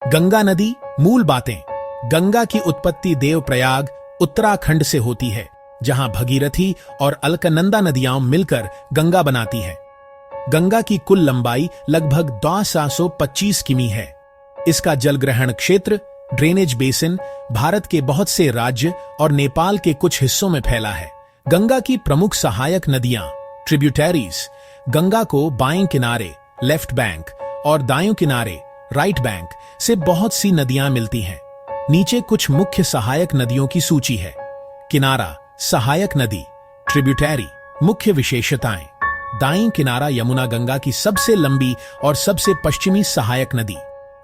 गंगा नदी, मूल बातें। गंगा की उत्पत्ति देवप्रयाग, उत्तराखंड से होती है, जहां भगीरथी और अलकनंदा नदियां मिलकर गंगा बनाती हैं। गंगा की कुल लंबाई लगभग 2725 किमी है। इसका जलग्रहण क्षेत्र, ड्रेनेज बेसिन, भारत के बहुत से राज्य और नेपाल के कुछ हिस्सों में फैला है। गंगा की प्रमुख सहायक नदियां, ट्रिब्यूटरीज, गंगा को बाएं किनारे, लेफ्ट बैंक, और दाएं किनारे, राइट बैंक, से बहुत सी नदियां मिलती हैं। नीचे कुछ मुख्य सहायक नदियों की सूची है। किनारा, सहायक नदी, ट्रिब्यूटरी। मुख्य विशेषताएं: दाईं किनारा यमुना गंगा की सबसे लंबी और सबसे पश्चिमी सहायक नदी।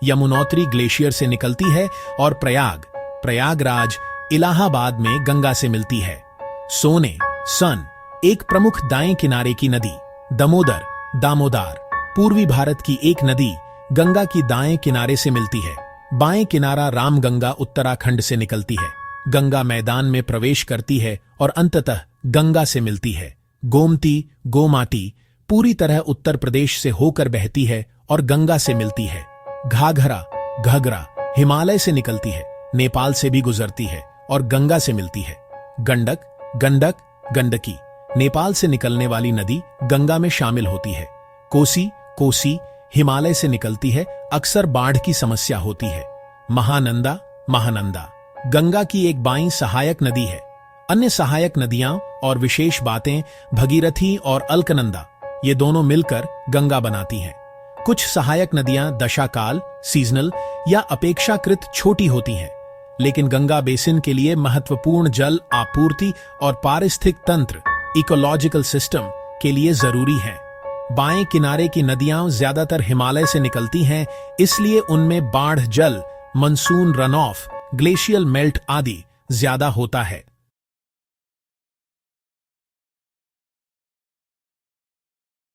यमुनोत्री ग्लेशियर से निकलती है और प्रयागराज, इलाहाबाद में गंगा से मिलती है। सोने, सन, एक प्रमुख दाएं किनारे की नदी। दामोदर, पूर्वी भारत की एक नदी, गंगा की दाएं किनारे से मिलती है। बाएं किनारा रामगंगा, उत्तराखंड से निकलती है। गंगा मैदान में प्रवेश करती है और अंततः गंगा से मिलती है। गोमाटी, पूरी तरह उत्तर प्रदेश से होकर बहती है और गंगा से मिलती है। घाघरा, हिमालय से निकलती है, नेपाल से भी गुजरती है और गंगा से मिलती है। गंडकी, नेपाल से निकलने वाली नदी, गंगा में शामिल होती है। कोसी, हिमालय से निकलती है, अक्सर बाढ़ की समस्या होती है। महानंदा, गंगा की एक बाईं सहायक नदी है। अन्य सहायक नदियां और विशेष बातें: भगीरथी और अलकनंदा, ये दोनों मिलकर गंगा बनाती हैं। कुछ सहायक नदियां दशाकाल, सीजनल या अपेक्षाकृत छोटी होती हैं, लेकिन गंगा बेसिन के लिए महत्वपूर्ण जल आपूर्ति और पारिस्थितिक तंत्र, इकोलॉजिकल सिस्टम, के लिए जरूरी हैं। बाएं किनारे की नदियां ज्यादातर हिमालय से निकलती हैं, इसलिए उनमें बाढ़ जल, monsoon run of, glacial melt आदि ज्यादा होता है।